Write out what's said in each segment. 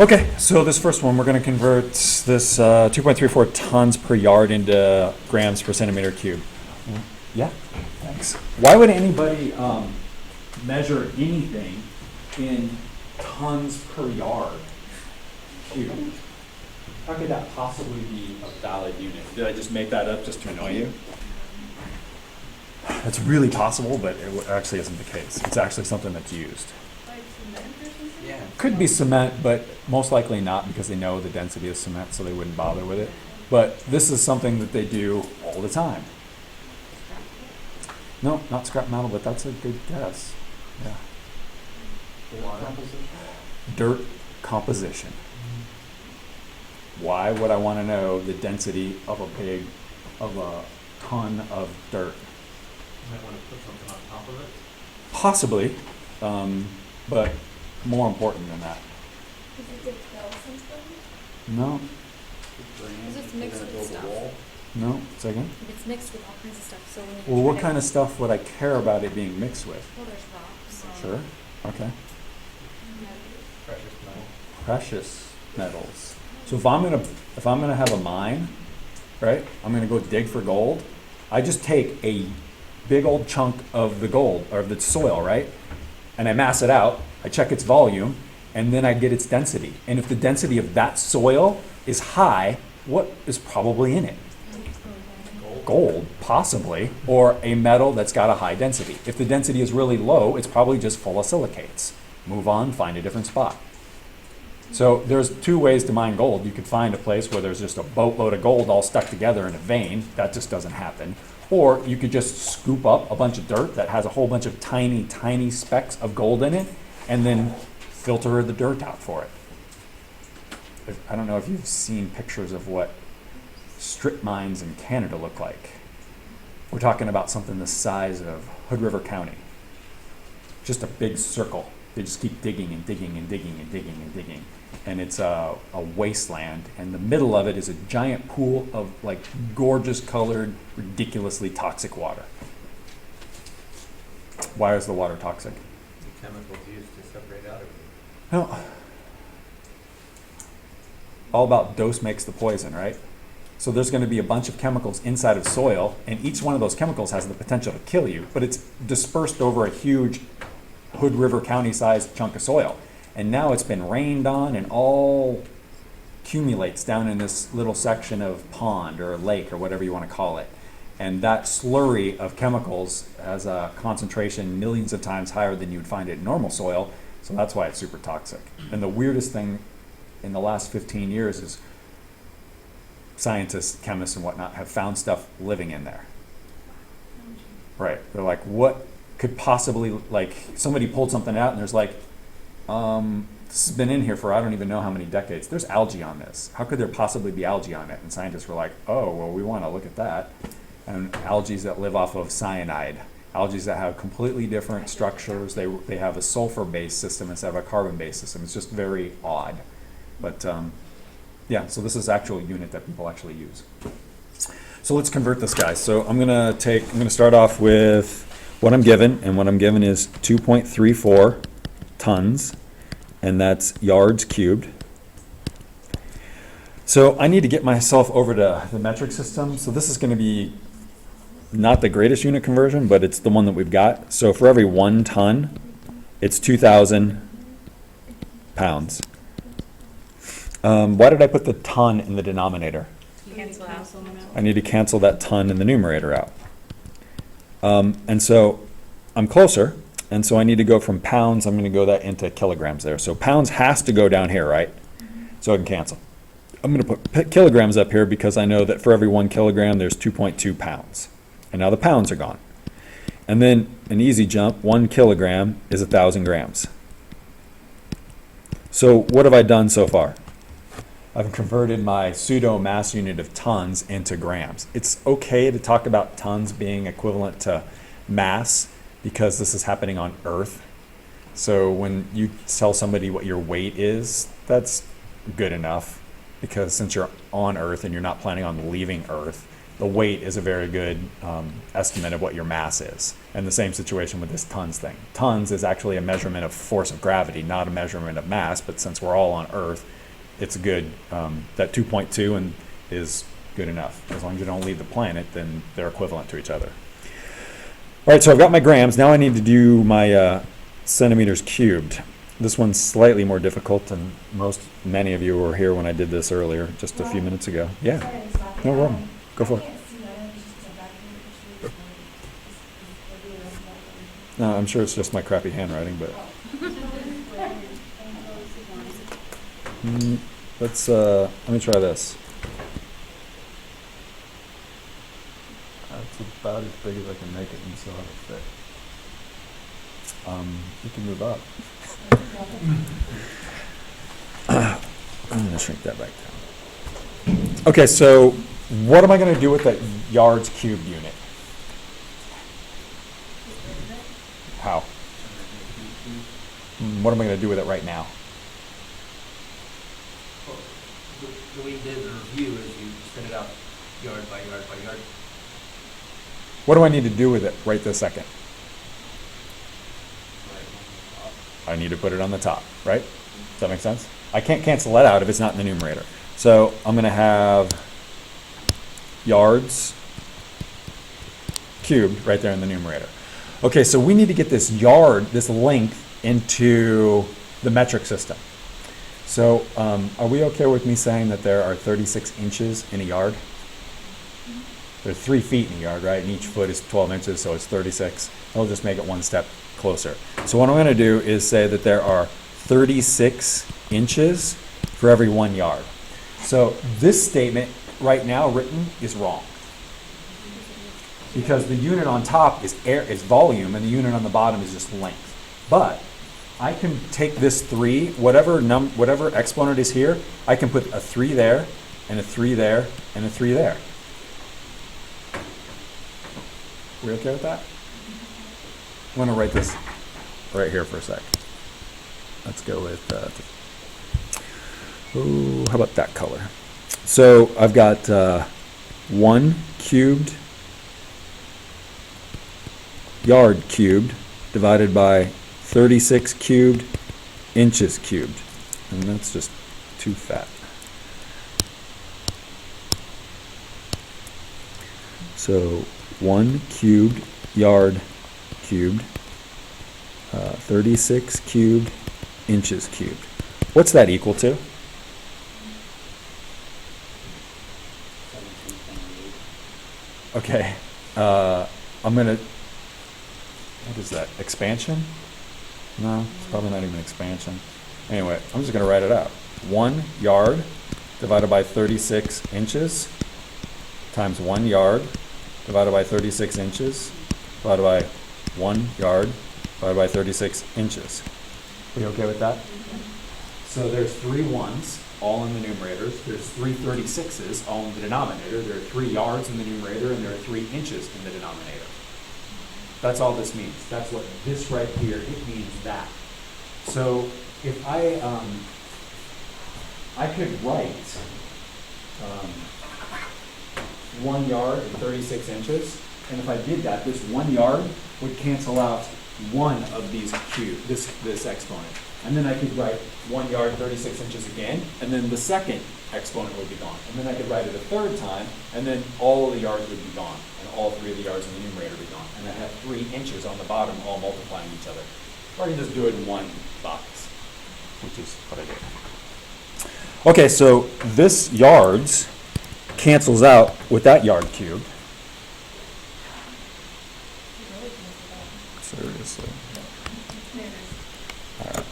Okay, so this first one, we're going to convert this 2.34 tons per yard into grams per centimeter cube. Yeah, thanks. Why would anybody measure anything in tons per yard cube? How could that possibly be a valid unit? Did I just make that up just to annoy you? It's really possible, but it actually isn't the case. It's actually something that's used. Yeah. Could be cement, but most likely not because they know the density of cement, so they wouldn't bother with it. But this is something that they do all the time. No, not scrap metal, but that's a good guess. Yeah. Dirt composition. Why would I want to know the density of a ton of dirt? You might want to put something on top of it. Possibly, but more important than that. Is it to kill something? No, Is it mixed with stuff? no, second. If it's mixed with all kinds of stuff, so when you Well, what try kind to- of stuff would I care about it being mixed with? Well, there's rocks. Sure, okay. Precious metal. Precious metals. So if I'm gonna have a mine, right? I'm gonna go dig for gold. I just take a big old chunk of the gold or the soil, right? And I mass it out. I check its volume, and then I get its density. And if the density of that soil is high, what is probably in it? Gold, possibly, or a metal that's got a high density. If the density is really low, it's probably just full of silicates. Move on, find a different spot. So there's two ways to mine gold. You could find a place where there's just a boatload of gold all stuck together in a vein. That just doesn't happen. Or you could just scoop up a bunch of dirt that has a whole bunch of tiny, tiny specks of gold in it and then filter the dirt out for it. I don't know if you've seen pictures of what strip mines in Canada look like. We're talking about something the size of Hood River County. Just a big circle. They just keep digging and digging and digging and digging and digging. And it's a wasteland. And the middle of it is a giant pool of like gorgeous colored, ridiculously toxic water. Why is the water toxic? The chemicals used to separate out everything. No. All about dose makes the poison, right? So there's going to be a bunch of chemicals inside of soil, and each one of those chemicals has the potential to kill you, but it's dispersed over a huge Hood River County-sized chunk of soil. And now it's been rained on and all accumulates down in this little section of pond or a lake or whatever you want to call it. And that slurry of chemicals has a concentration millions of times higher than you would find it in normal soil, so that's why it's super toxic. And the weirdest thing in the last 15 years is scientists, chemists, and whatnot have found stuff living in there. Right. They're like, what could possibly, like, somebody pulled something out and there's like, this has been in here for I don't even know how many decades. There's algae on this. How could there possibly be algae on it? And scientists were like, oh, well, we want to look at that. And algae that live off of cyanide. Algae that have completely different structures. They have a sulfur-based system instead of a carbon-based system. It's just very odd. But yeah, so this is actual unit that people actually use. So let's convert this guy. So I'm gonna start off with what I'm given, and what I'm given is 2.34 tons, and that's yards cubed. So I need to get myself over to the metric system. So this is gonna be not the greatest unit conversion, but it's the one that we've got. So for every 1 ton, it's 2,000 pounds. Why did I put the ton in the denominator? Cancel out. I need to cancel that ton in the numerator out. And so I'm closer, and so I need to go from pounds, I'm going to go that into kilograms there. So pounds has to go down here, right? So I can cancel. I'm going to put kilograms up here because I know that for every 1 kilogram, there's 2.2 pounds. And now the pounds are gone. And then an easy jump, 1 kilogram is 1,000 grams. So what have I done so far? I've converted my pseudo mass unit of tons into grams. It's okay to talk about tons being equivalent to mass because this is happening on Earth. So when you tell somebody what your weight is, that's good enough because since you're on Earth and you're not planning on leaving Earth, the weight is a very good estimate of what your mass is. And the same situation with this tons thing. Tons is actually a measurement of force of gravity, not a measurement of mass, but since we're all on Earth, it's good, that 2.2 and is good enough. As long as you don't leave the planet, then they're equivalent to each other. All right, so I've got my grams. Now I need to do my centimeters cubed. This one's slightly more difficult than many of you were here when I did this earlier, just a few minutes ago. Yeah, no problem. Go for it. No, I'm sure it's just my crappy handwriting, but let me try this. That's about as big as I can make it and still have it fit. You can move up. I'm going to shrink that back down. Okay, so what am I going to do with that yards cubed unit? How? What am I going to do with it right now? Well, the way you did the review is you set it out yard by yard by yard. What do I need to do with it right this second? I need to put it on the top, right? Does that make sense? I can't cancel that out if it's not in the numerator. So I'm going to have yards cubed right there in the numerator. Okay, so we need to get this yard, this length, into the metric system. So are we okay with me saying that there are 36 inches in a yard? There are 3 feet in a yard, right? And each foot is 12 inches, so it's 36. I'll just make it one step closer. So what I'm going to do is say that there are 36 inches for every 1 yard. So this statement right now written is wrong, because the unit on top is volume and the unit on the bottom is just length. But I can take this 3, whatever exponent is here, I can put a 3 there and a 3 there and a 3 there. We okay with that? I'm going to write this right here for a sec. Let's go with, how about that color? So I've got 1 cubed yard cubed divided by 36 cubed inches cubed. And that's just too fat. So 1 cubed yard cubed, 36 cubed inches cubed. What's that equal to? Okay, I'm gonna, what is that, expansion? No, it's probably not even expansion. Anyway, I'm just gonna write it out. 1 yard divided by 36 inches times 1 yard divided by 36 inches divided by 1 yard divided by 36 inches. Are you okay with that? So there's 3 ones, all in the numerators. There's 3 36s, all in the denominator. There are 3 yards in the numerator, and there are 3 inches in the denominator. That's all this means. That's what this right here, it means that. So if I could write 1 yard and 36 inches, and if I did that, this 1 yard would cancel out one of these this exponent. And then I could write 1 yard, 36 inches again, and then the second exponent would be gone. And then I could write it a third time, and then all of the yards would be gone, and all 3 of the yards in the numerator would be gone. And I have 3 inches on the bottom all multiplying each other. Or I can just do it in one box, which is what I did. Okay, so this yards cancels out with that yard cubed. Seriously. All right.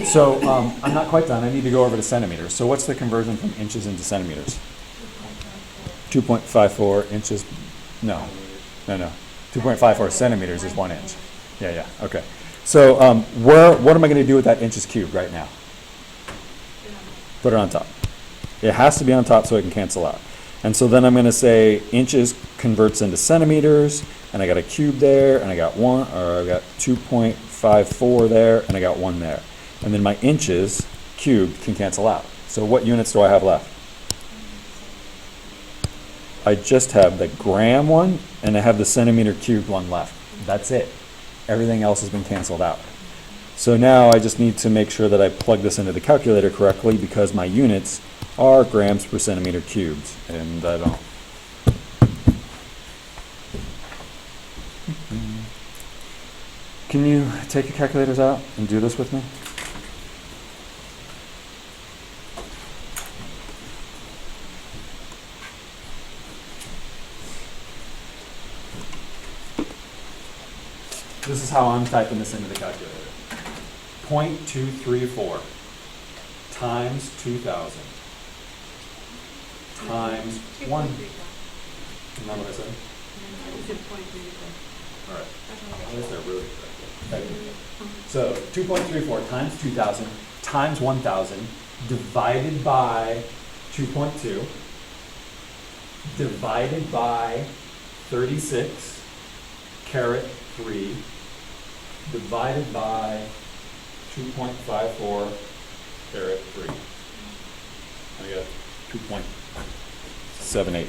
So I'm not quite done. I need to go over to centimeters. So what's the conversion from inches into centimeters? 2.54 inches. No. 2.54 centimeters is 1 inch. Yeah. Okay. So what am I going to do with that inches cubed right now? Put it on top. It has to be on top so it can cancel out. And so then I'm going to say inches converts into centimeters, and I got a cube there, and I got 2.54 there, and I got 1 there. And then my inches cubed can cancel out. So what units do I have left? I just have the gram one and I have the centimeter cubed one left. That's it. Everything else has been canceled out. So now I just need to make sure that I plug this into the calculator correctly because my units are grams per centimeter cubed, and I don't. Can you take your calculators out and do this with me? This is how I'm typing this into the calculator. 0.234 times 2,000 times 1. Isn't that what I said? All right. I guess they're really correct. So 2.34 times 2,000 times 1,000 divided by 2.2 divided by 36 caret 3 divided by 2.54 caret 3. I got 2.78.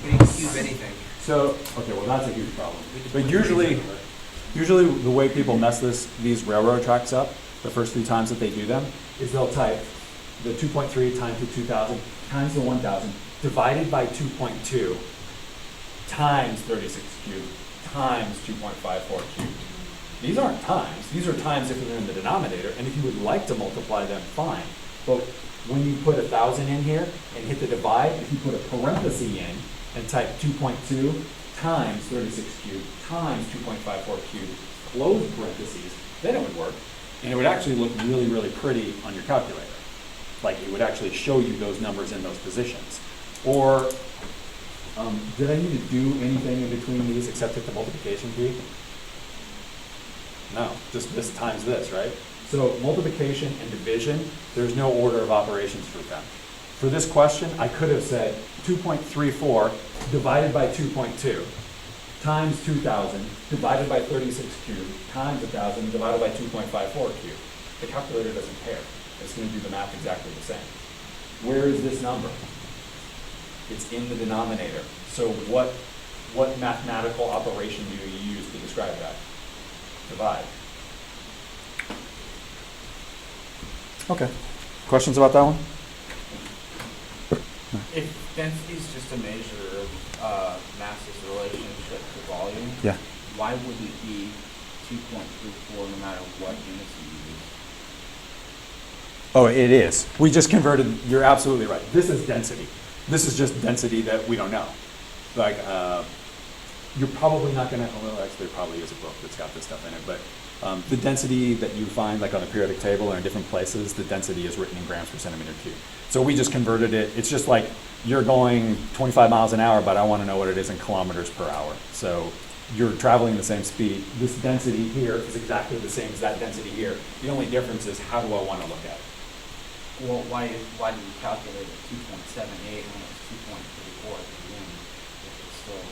We didn't cube anything. So, okay, well that's a huge problem. But usually the way people mess these railroad tracks up, the first 3 times that they do them, is they'll type the 2.3 times the 2,000 times the 1,000 divided by 2.2 times 36 cubed times 2.54 cubed. These aren't times. These are times if they're in the denominator, and if you would like to multiply them, fine. But when you put 1,000 in here and hit the divide, if you put a parenthesis in and type 2.2 times 36 cubed times 2.54 cubed, close parentheses, then it would work. And it would actually look really, really pretty on your calculator. Like it would actually show you those numbers in those positions. Or, did I need to do anything in between these except hit the multiplication key? No, just this times this, right? So multiplication and division, there's no order of operations for them. For this question, I could have said 2.34 divided by 2.2 times 2,000 divided by 36 cubed times 1,000 divided by 2.54 cubed. The calculator doesn't care. It's going to do the math exactly the same. Where is this number? It's in the denominator. So what mathematical operation do you use to describe that? Divide. Okay. Questions about that one? If density is just a measure of mass's relationship to volume, Yeah. why wouldn't it be 2.34 no matter what units you use? Oh, it is. We just converted, you're absolutely right. This is density. This is just density that we don't know. Like, you're probably not gonna, well, actually there probably is a book that's got this stuff in it, but the density that you find like on a periodic table or in different places, the density is written in grams per centimeter cubed. So we just converted it. It's just like you're going 25 miles an hour, but I want to know what it is in kilometers per hour. So you're traveling the same speed. This density here is exactly the same as that density here. The only difference is how do I want to look at it? Well, why do you calculate at 2.78 when it's 2.34 at the beginning if it's still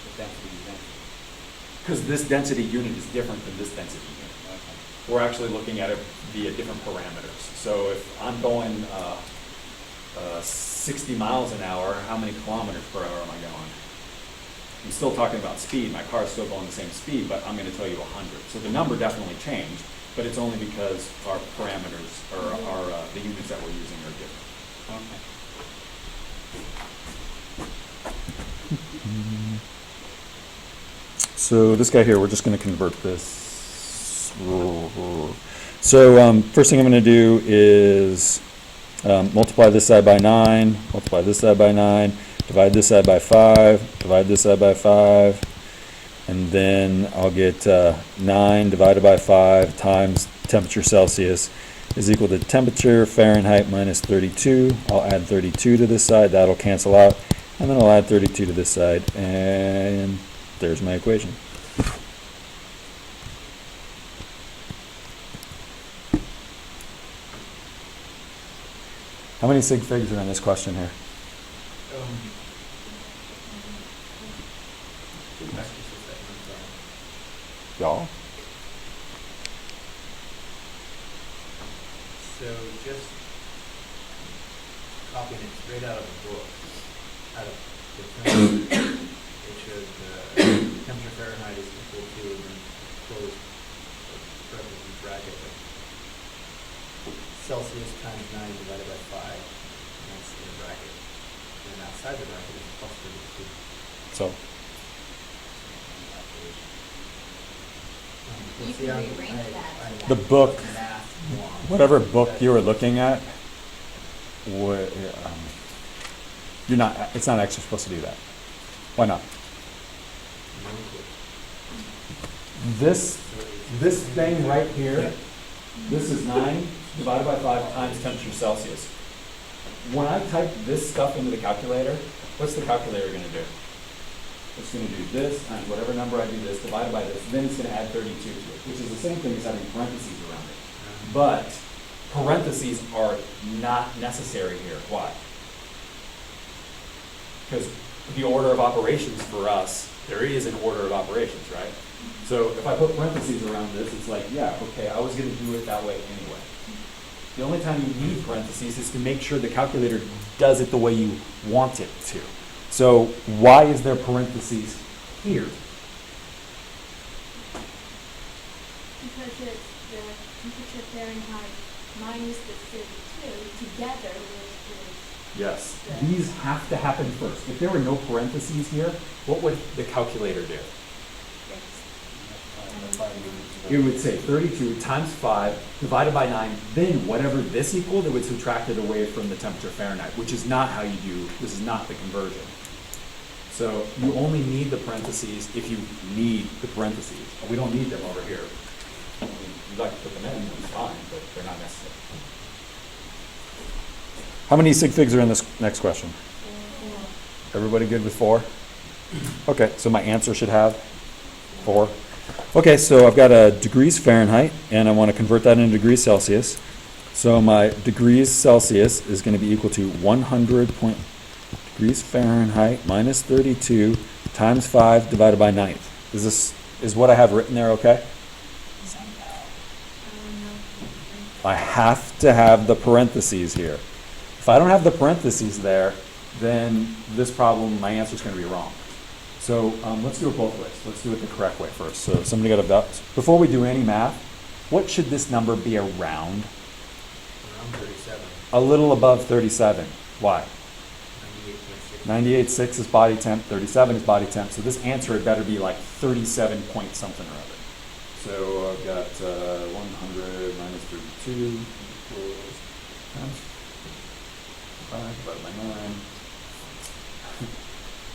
the density is density? Because this density unit is different than this density unit. Okay. We're actually looking at it via different parameters. So if I'm going 60 miles an hour, how many kilometers per hour am I going? I'm still talking about speed. My car's still going the same speed, but I'm going to tell you 100. So the number definitely changed, but it's only because our parameters or the units that we're using are different. Okay. So this guy here, we're just going to convert this. So first thing I'm going to do is multiply this side by 9, multiply this side by 9, divide this side by 5, divide this side by 5, and then I'll get 9 divided by 5 times temperature Celsius is equal to temperature Fahrenheit minus 32. I'll add 32 to this side, that'll cancel out, and then I'll add 32 to this side, and there's my equation. How many sig figs are in this question here? Y'all? So just copying it straight out of the book, out of the term, it should, temperature Fahrenheit is equal to, and then close parentheses bracket, Celsius times 9 divided by 5, and that's in the bracket. And then outside the bracket is plus 32. So, You See, can I'm- rearrange that. the book, Math wrong. whatever book you were looking at, you're not, it's not actually supposed to do that. Why not? No clue. This, So it's- this thing right here, this is 9 divided by 5 times temperature Celsius. When I type this stuff into the calculator, what's the calculator gonna do? It's gonna do this times whatever number I do this, divided by this, then it's gonna add 32 to it, which is the same thing as having parentheses around it. But parentheses are not necessary here. Why? Because the order of operations for us, there is an order of operations, right? So if I put parentheses around this, it's like, yeah, okay, I was gonna do it that way anyway. The only time you need parentheses is to make sure the calculator does it the way you want it to. So why is there parentheses here? Because it's the temperature Fahrenheit minus the 32 together with Yes. These have to happen first. If there were no parentheses here, what would the calculator do? It would say 32 times 5 divided by 9, then whatever this equaled, it would subtract it away from the temperature Fahrenheit, which is not how you do, this is not the conversion. So you only need the parentheses if you need the parentheses. We don't need them over here. I mean, you'd like to put them in, it's fine, but they're not necessary. How many sig figs are in this next question? Everybody good with 4? Okay, so my answer should have 4. Okay, so I've got a degrees Fahrenheit, and I want to convert that into degrees Celsius. So my degrees Celsius is going to be equal to 100 degrees Fahrenheit minus 32 times 5 divided by 9. Is what I have written there okay? I have to have the parentheses here. If I don't have the parentheses there, then this problem, my answer is going to be wrong. So let's do it both ways. Let's do it the correct way first. So somebody got a, before we do any math, what should this number be around? Around 37. A little above 37. Why? 98.6. 98.6 is body temp, 37 is body temp. So this answer had better be like 37 point something or other. So I've got 100 minus 32 equals times 5 divided by 9.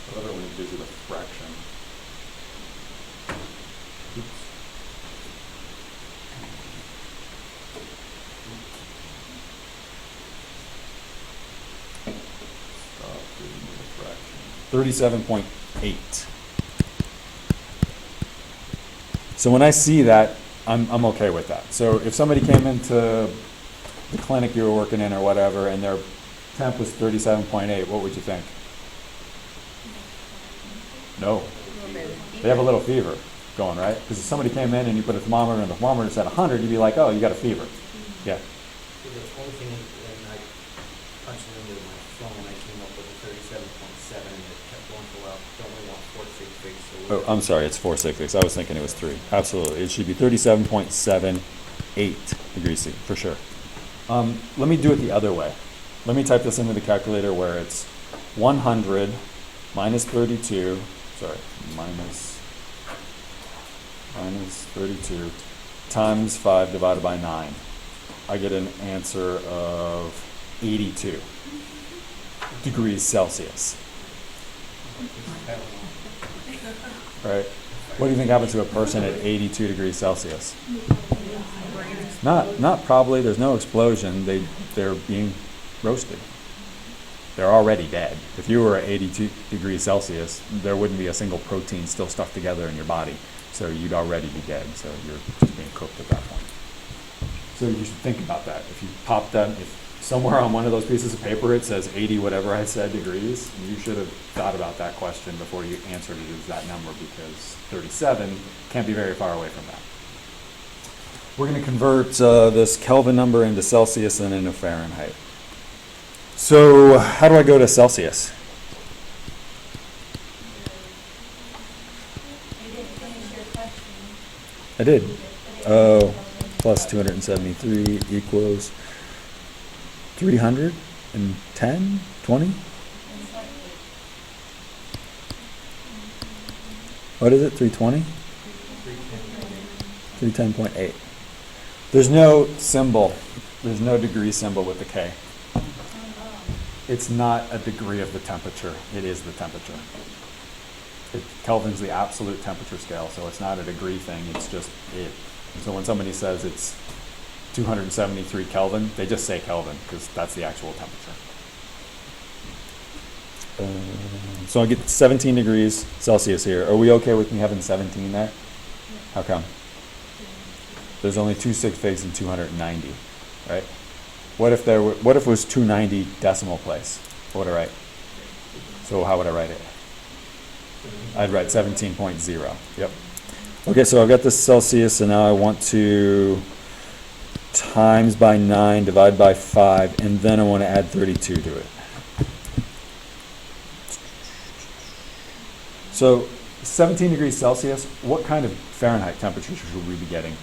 Whatever when it gives you the fraction. Oops. Stop giving me the fraction. 37.8. So when I see that, I'm okay with that. So if somebody came into the clinic you were working in or whatever, and their temp was 37.8, what would you think? No. They have a little fever going, right? Because if somebody came in and you put a thermometer and the thermometer said 100, you'd be like, oh, you got a fever. Yeah. So the only thing is, when I punched it into my phone, I came up with a 37.7, and it kept going for a while. Don't we want 4 sig figs? So Oh, I'm sorry, it's 4 sig figs. I was thinking it was 3. Absolutely. It should be 37.78 degrees C, for sure. Let me do it the other way. Let me type this into the calculator where it's 100 minus 32, sorry, minus 32 times 5 divided by 9. I get an answer of 82 degrees Celsius. Right? What do you think happens to a person at 82 degrees Celsius? Not probably. There's no explosion. They're being roasted. They're already dead. If you were at 82 degrees Celsius, there wouldn't be a single protein still stuck together in your body. So you'd already be dead. So you're just being cooked at that point. So you should think about that. If you pop that, if somewhere on one of those pieces of paper it says 80 whatever I said degrees, you should have thought about that question before you answered it as that number, because 37 can't be very far away from that. We're going to convert this Kelvin number into Celsius and into Fahrenheit. So how do I go to Celsius? You didn't finish your question. I did. Oh, plus 273 equals 310, 20? What is it, 320? 310.8. There's no symbol, there's no degree symbol with the K. It's not a degree of the temperature, it is the temperature. Kelvin's the absolute temperature scale, so it's not a degree thing, it's just it. And so when somebody says it's 273 Kelvin, they just say Kelvin, because that's the actual temperature. So I get 17 degrees Celsius here. Are we okay with me having 17 there? How come? There's only two sig figs and 290, right? What if it was 290 decimal place? What would I write? So how would I write it? I'd write 17.0. Yep. Okay, so I've got this Celsius, and now I want to times by 9, divide by 5, and then I want to add 32 to it. So 17 degrees Celsius, what kind of Fahrenheit temperature should we be getting?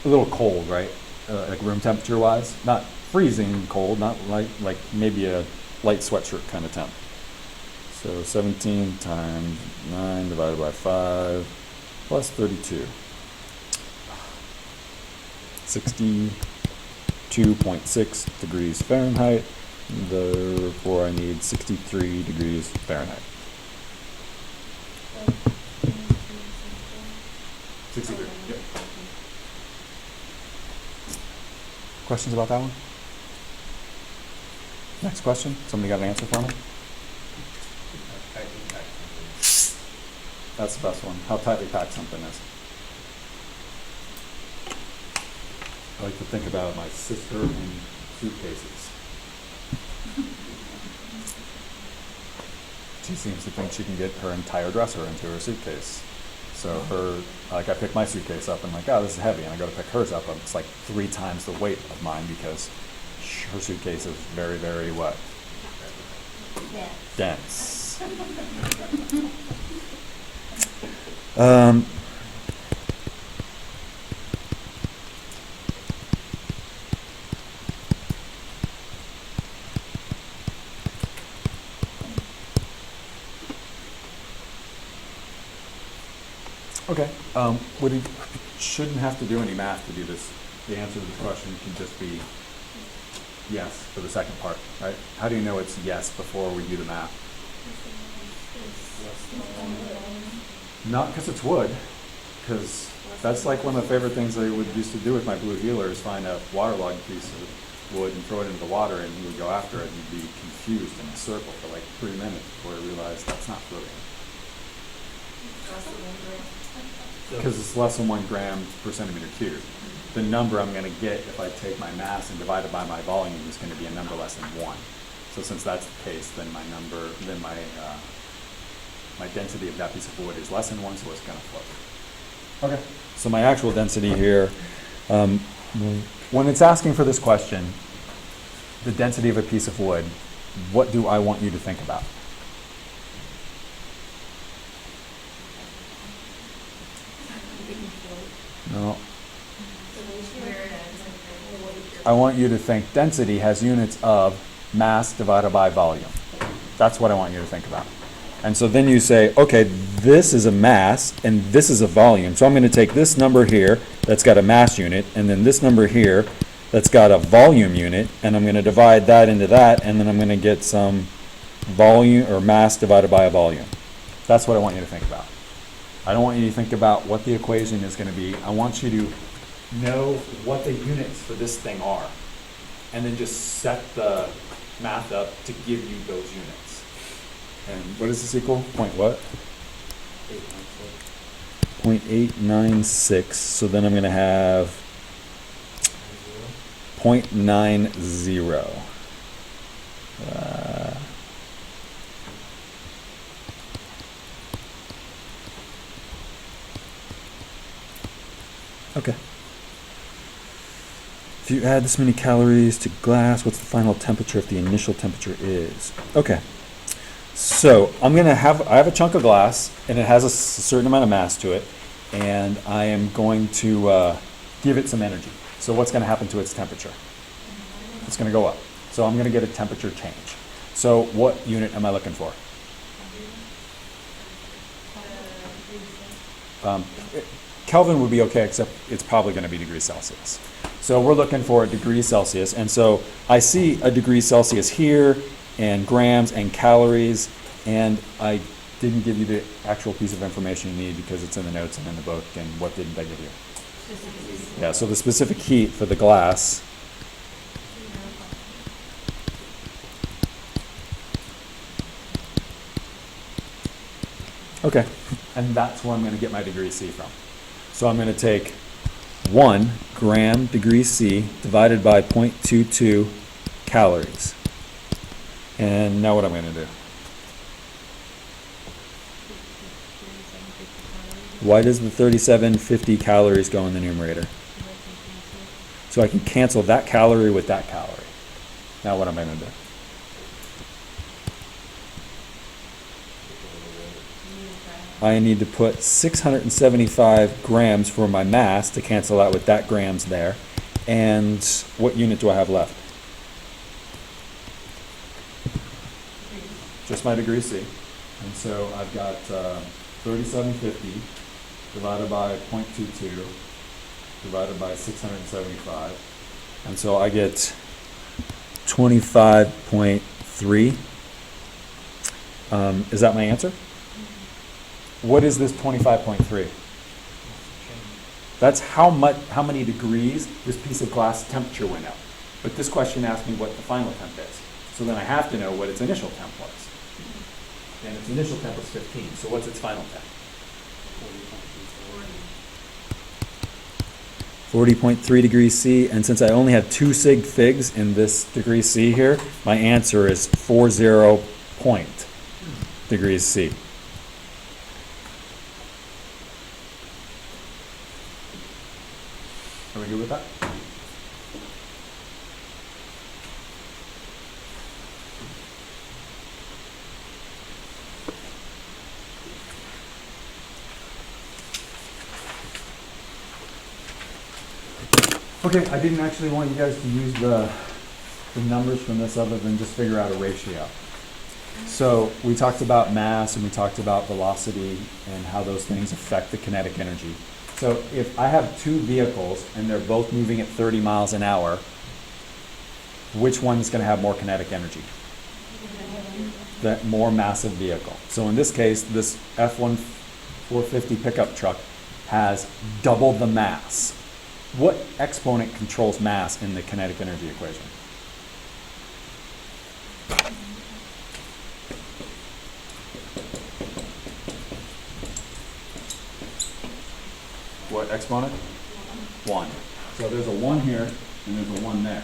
A little cold, right? Like room temperature wise? Not freezing cold, not like maybe a light sweatshirt kind of temp. So 17 times 9 divided by 5 plus 32. 62.6 degrees Fahrenheit. Therefore, I need 63 degrees Fahrenheit. 63, yep. Questions about that one? Next question. Somebody got an answer for me? That's the best one. How tightly packed something is. I like to think about my sister in suitcases. She seems to think she can get her entire dresser into her suitcase. So I pick my suitcase up and I'm like, oh, this is heavy. And I go to pick hers up and it's like 3 times the weight of mine because her suitcase is very, very what? Dense. Okay. We shouldn't have to do any math to do this. The answer to the question can just be yes for the second part, right? How do you know it's yes before we do the math? Not because it's wood, because that's like one of the favorite things I used to do with my blue healer is find a waterlogged piece of wood and throw it into the water and he would go after it and he'd be confused in a circle for like 3 minutes before he realized that's not floating. Because it's less than 1 gram per centimeter cubed. The number I'm going to get if I take my mass and divide it by my volume is going to be a number less than 1. So since that's the case, then my density of that piece of wood is less than 1, so it's going to float. Okay. So my actual density here, when it's asking for this question, the density of a piece of wood, what do I want you to think about? No. I want you to think density has units of mass divided by volume. That's what I want you to think about. And so then you say, okay, this is a mass and this is a volume. So I'm going to take this number here that's got a mass unit and then this number here that's got a volume unit and I'm going to divide that into that and then I'm going to get some volume or mass divided by a volume. That's what I want you to think about. I don't want you to think about what the equation is going to be. I want you to know what the units for this thing are and then just set the math up to give you those units. And what does this equal? Point what? 0.896. So then I'm going to have 0.90. Okay. If you add this many calories to glass, what's the final temperature if the initial temperature is? Okay. So I have a chunk of glass, and it has a certain amount of mass to it, and I am going to give it some energy. So what's going to happen to its temperature? It's going to go up. So I'm going to get a temperature change. So what unit am I looking for? Kelvin would be okay, except it's probably going to be degrees Celsius. So we're looking for a degree Celsius, and so I see a degree Celsius here, and grams and calories, and I didn't give you the actual piece of information you need because it's in the notes and in the book. And what didn't I give you? Yeah, so the specific heat for the glass. Okay, and that's where I'm going to get my degree C from. So I'm going to take 1 gram degree C divided by 0.22 calories. And now what I'm going to do? Why does the 3750 calories go in the numerator? So I can cancel that calorie with that calorie. Now what am I going to do? I need to put 675 grams for my mass to cancel out with that grams there. And what unit do I have left? Just my degree C. And so I've got 3750 divided by 0.22 divided by 675. And so I get 25.3. Is that my answer? What is this 25.3? That's how many degrees this piece of glass temperature went up. But this question asked me what the final temp is. So then I have to know what its initial temp was. And its initial temp was 15. So what's its final temp? 40.3 degrees C. And since I only have 2 sig figs in this degree C here, my answer is 40 degrees C. Are we good with that? Okay, I didn't actually want you guys to use the numbers from this other than just figure out a ratio. So we talked about mass and we talked about velocity and how those things affect the kinetic energy. So if I have 2 vehicles and they're both moving at 30 miles an hour, which one's going to have more kinetic energy? The more massive vehicle. So in this case, this F1450 pickup truck has double the mass. What exponent controls mass in the kinetic energy equation? What exponent? 1. So there's a 1 here and there's a 1 there.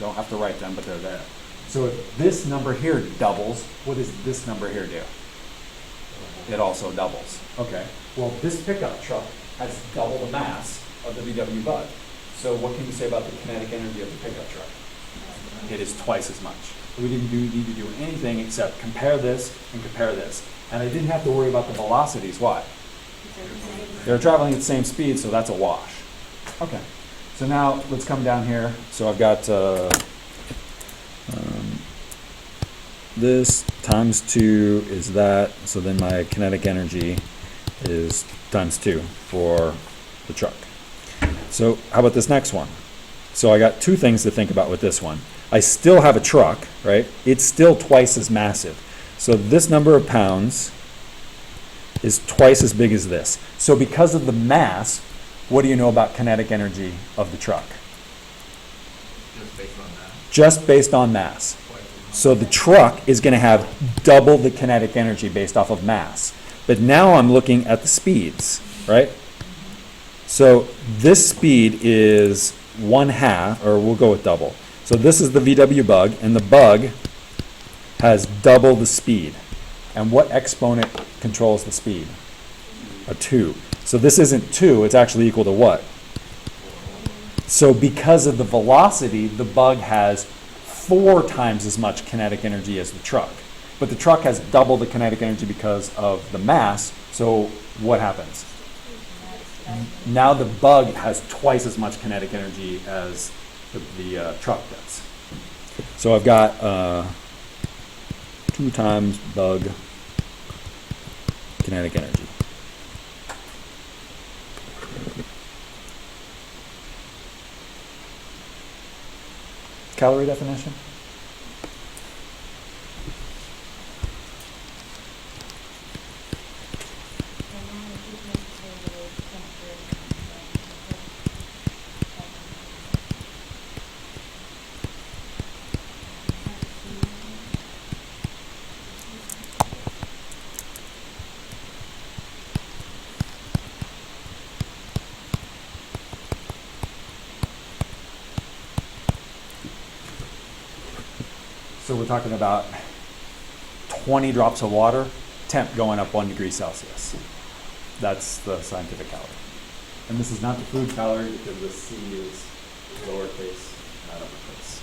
Don't have to write them, but they're there. So if this number here doubles, what does this number here do? It also doubles. Okay. Well, this pickup truck has double the mass of the VW Bug. So what can you say about the kinetic energy of the pickup truck? It is twice as much. We didn't need to do anything except compare this and compare this. And I didn't have to worry about the velocities. Why? They're traveling at the same speed, so that's a wash. Okay. So now let's come down here. So I've got this times 2 is that. So then my kinetic energy is times 2 for the truck. So how about this next one? So I got 2 things to think about with this one. I still have a truck, right? It's still twice as massive. So this number of pounds is twice as big as this. So because of the mass, what do you know about kinetic energy of the truck? Just based on that. Just based on mass. So the truck is going to have double the kinetic energy based off of mass. But now I'm looking at the speeds, right? So this speed is 1/2, or we'll go with double. So this is the VW Bug, and the Bug has double the speed. And what exponent controls the speed? A 2. So this isn't 2, it's actually equal to what? So because of the velocity, the bug has 4 times as much kinetic energy as the truck. But the truck has double the kinetic energy because of the mass, so what happens? Now the bug has twice as much kinetic energy as the truck does. So I've got 2 times bug kinetic energy. Calorie definition? So we're talking about 20 drops of water, temp going up 1 degree Celsius. That's the scientific calorie. And this is not the food calorie because the C is lowercase, not uppercase.